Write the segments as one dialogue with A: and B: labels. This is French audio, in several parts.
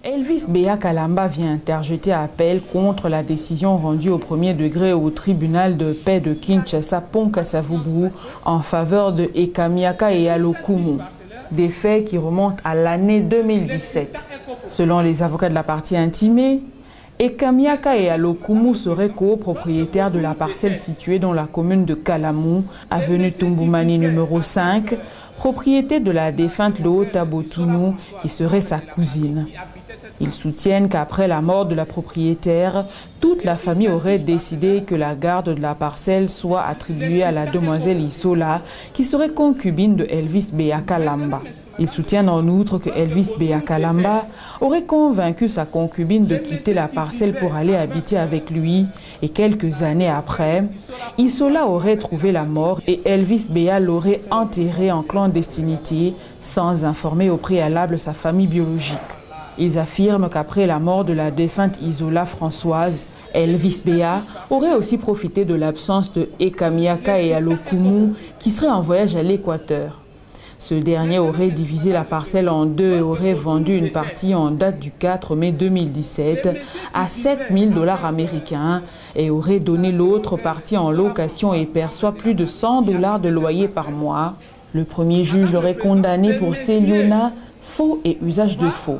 A: Elvis Béa Kalamba vient interjeter appel contre la décision rendue au premier degré au tribunal de paix de Kinshasa Pont-Kasavubu en faveur de Ekamiaka et Alokumu. Des faits qui remontent à l'année 2017. Selon les avocats de la partie intimée, Ekamiaka et Alokumu seraient copropriétaires de la parcelle située dans la commune de Kalamou, avenue Tumbumani numéro 5, propriété de la défunte Loota Botounou, qui serait sa cousine. Ils soutiennent qu'après la mort de la propriétaire, toute la famille aurait décidé que la garde de la parcelle soit attribuée à la demoiselle Isola, qui serait concubine de Elvis Béa Kalamba. Ils soutiennent en outre que Elvis Béa Kalamba aurait convaincu sa concubine de quitter la parcelle pour aller habiter avec lui et quelques années après, Isola aurait trouvé la mort et Elvis Béa l'aurait enterré en clandestinité sans informer au préalable sa famille biologique. Ils affirment qu'après la mort de la défunte Isola Françoise, Elvis Béa aurait aussi profité de l'absence de Ekamiaka et Alokumu qui seraient en voyage à l'Équateur. Ce dernier aurait divisé la parcelle en deux et aurait vendu une partie en date du 4 mai 2017 à 7 000 $ américains et aurait donné l'autre partie en location et perçoit plus de 100 $ de loyer par mois. Le premier juge l'aurait condamné pour stéliona, faux et usage de faux.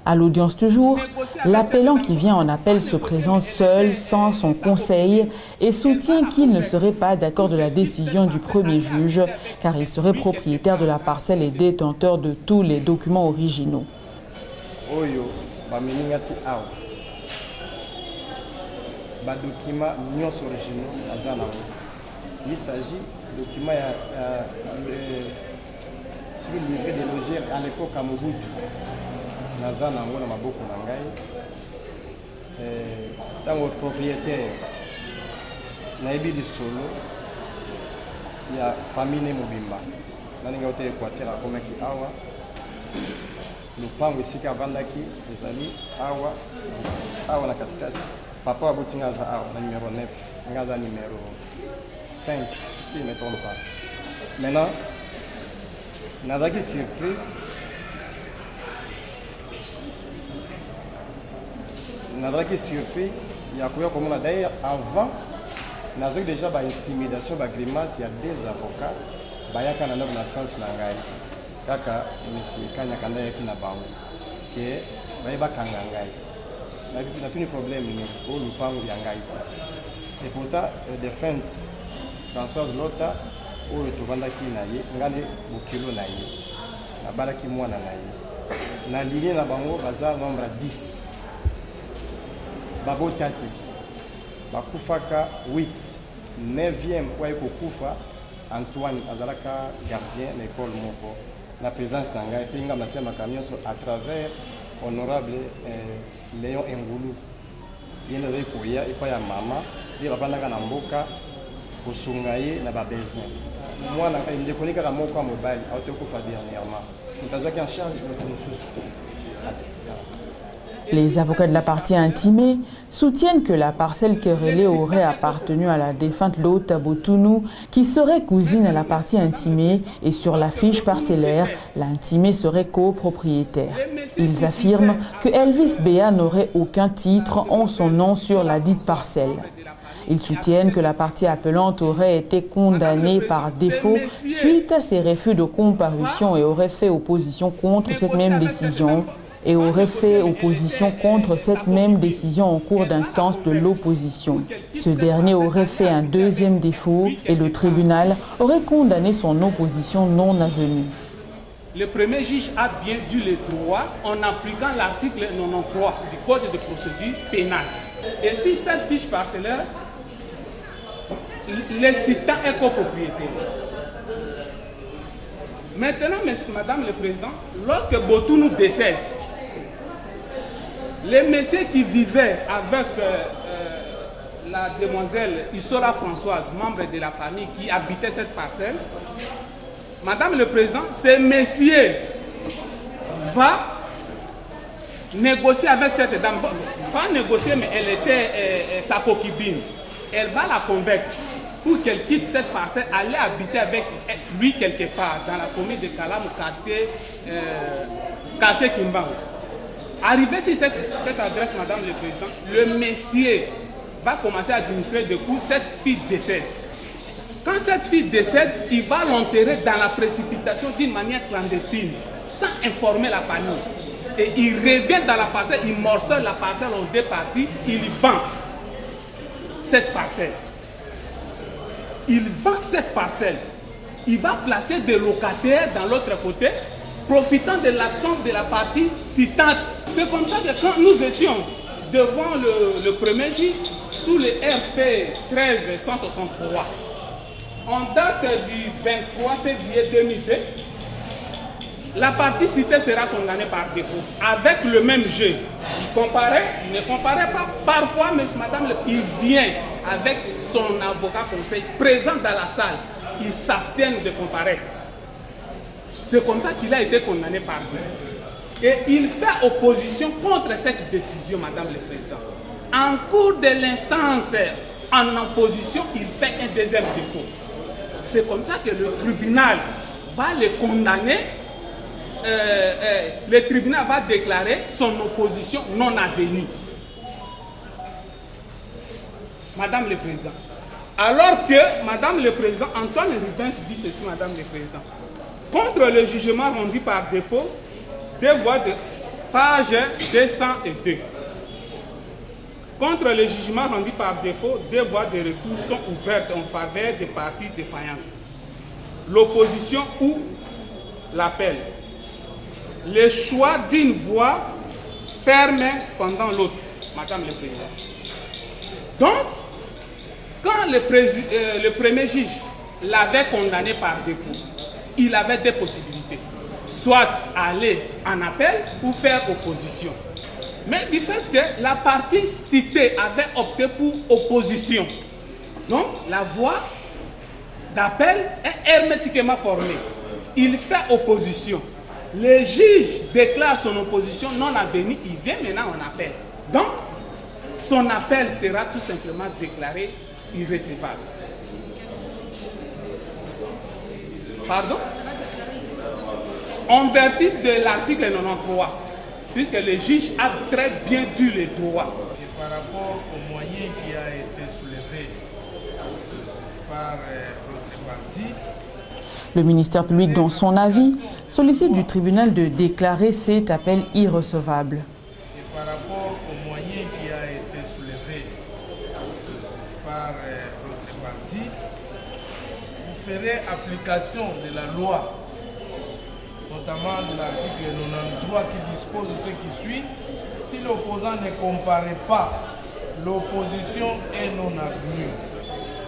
A: À l'audience du jour, l'appellant qui vient en appel se présente seul, sans son conseil, et soutient qu'il ne serait pas d'accord de la décision du premier juge, car il serait propriétaire de la parcelle et détenteur de tous les documents originaux.
B: Il s'agit de documents sur le livret des logeurs à l'époque à Mobutu. Naza nango na maboko na ngai tango propriétaire nayebi lisolo ya famille mobimba naninga ote Équateur akomaki awa lupango esika avandaki ezali awa na katikati papa abotinga aza awa na numéro 9 nga aza numéro 5 si je ne me trompe pas. Maintenant nazaki surpris nazaki surpris ya koya komona d'ailleurs avant nazaki déjà ba intimidation ba grimace ya des avocats bayaka na na absence na ngai kaka monsieur kanya kanda yaki na bango ke bayeba kanga ngai na tuni problème ni o lupango ya ngai et pourtant defense Françoise Lota o tovandaki na ye ngale bokilo na ye na balaki mwana na ye na ligne na bango baza nombre 10 Babo Tati, Bakufaka 8, 9e kwa kufa Antoine Azalaka gardien de l'école Moko. La présence d'Anga et Pinga Masema Kamioso à travers honorable Léon Ngoulou. Il y a des koya et pas ya mama, il va prendre na mboka pour sungaye na ba besoin. Moi na inde konika ka moko mobile autokufa dernièrement. Nous avons en charge de nous.
A: Les avocats de la partie intimée soutiennent que la parcelle querellée aurait appartenu à la défunte Loota Botounou, qui serait cousine à la partie intimée, et sur la fiche parcellaire, l'intimée serait copropriétaire. Ils affirment que Elvis Béa n'aurait aucun titre en son nom sur la dite parcelle. Ils soutiennent que la partie appelante aurait été condamnée par défaut suite à ses refus de comparution et aurait fait opposition contre cette même décision. En cours d'instance de l'opposition. Ce dernier aurait fait un deuxième défaut et le tribunal aurait condamné son opposition non avenue.
C: Le premier juge a bien dû le droit en appliquant l'article 93 du Code de procédure pénale. Et si cette fiche parcellaire, le citant est copropriétaire. Maintenant, Madame le Président, lorsque Botounou décède, les messieurs qui vivaient avec la demoiselle Isola Françoise, membre de la famille qui habitait cette parcelle, Madame le Président, ces messieurs vont négocier avec cette dame. Pas négocier, mais elle était sa concubine. Elle va la convaincre pour qu'elle quitte cette parcelle, aller habiter avec lui quelque part dans la commune de Kalam, quartier Kimbangu. Arrivé sur cette adresse, Madame le Président, le messier va commencer à administrer des coups, cette fille décède. Quand cette fille décède, il va l'enterrer dans la précipitation d'une manière clandestine, sans informer la famille. Et il revient dans la parcelle, il morcelle la parcelle en deux parties, il vend cette parcelle. Il vend cette parcelle. Il va placer des locataires dans l'autre côté, profitant de l'absence de la partie citante. C'est comme ça que quand nous étions devant le premier juge, sous le RP 13163, en date du 23 février 2002, la partie citée sera condamnée par défaut, avec le même jeu. Il comparait, il ne comparait pas. Parfois, madame, il vient avec son avocat conseil présent dans la salle. Il s'abstient de comparaître. C'est comme ça qu'il a été condamné par défaut. Et il fait opposition contre cette décision, Madame le Président. En cours de l'instance en opposition, il fait un deuxième défaut. C'est comme ça que le tribunal va le condamner. Le tribunal va déclarer son opposition non avenue. Madame le Président. Alors que, Madame le Président, Antoine Rubens dit ceci, Madame le Président. Contre le jugement rendu par défaut, deux voix de page 202. Contre le jugement rendu par défaut, deux voies de recours sont ouvertes en faveur des parties défaillantes. L'opposition ou l'appel. Le choix d'une voie ferme cependant l'autre, Madame le Président. Donc, quand le premier juge l'avait condamné par défaut, il avait deux possibilités. Soit aller en appel ou faire opposition. Mais du fait que la partie citée avait opté pour opposition, donc la voie d'appel est hermétiquement formée. Il fait opposition. Le juge déclare son opposition non avenue, il vient maintenant en appel. Donc, son appel sera tout simplement déclaré irrecevable. Pardon? En vertu de l'article 93, puisque le juge a très bien dû les droits.
D: Et par rapport au moyen qui a été soulevé par votre parti,
A: le ministère public, dans son avis, sollicite du tribunal de déclarer cet appel irrecevable.
D: et par rapport au moyen qui a été soulevé par votre parti, vous ferez application de la loi, notamment de l'article 93 qui dispose de ce qui suit. Si l'opposant ne comparaît pas, l'opposition est non avenue.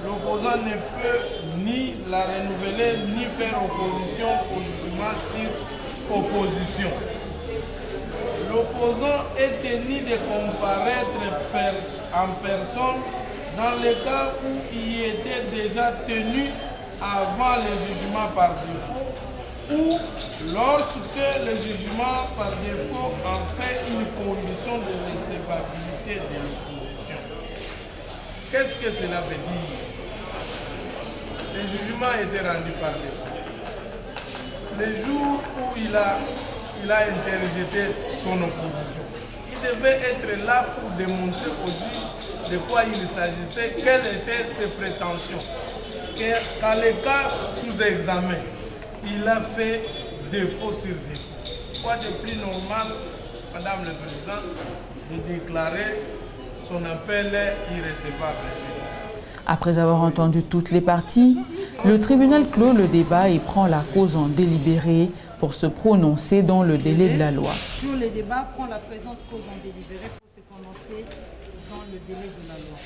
D: L'opposant ne peut ni la renouveler, ni faire opposition au jugement sur opposition. L'opposant est tenu de comparaître en personne dans le cas où il était déjà tenu avant le jugement par défaut ou lorsque le jugement par défaut en fait une condition de recevabilité de l'opposition. Qu'est-ce que cela veut dire? Le jugement était rendu par défaut. Le jour où il a interjeté son opposition, il devait être là pour démontrer au juge de quoi il s'agissait, quelles étaient ses prétentions. Dans le cas sous examen, il a fait défaut sur défaut. Quoi de plus normal, Madame le Président, de déclarer son appel irrecevable?
A: Après avoir entendu toutes les parties, le tribunal clôt le débat et prend la cause en délibéré pour se prononcer dans le délai de la loi.
E: Sur le débat, prend la présente cause en délibéré pour se prononcer dans le délai de la loi.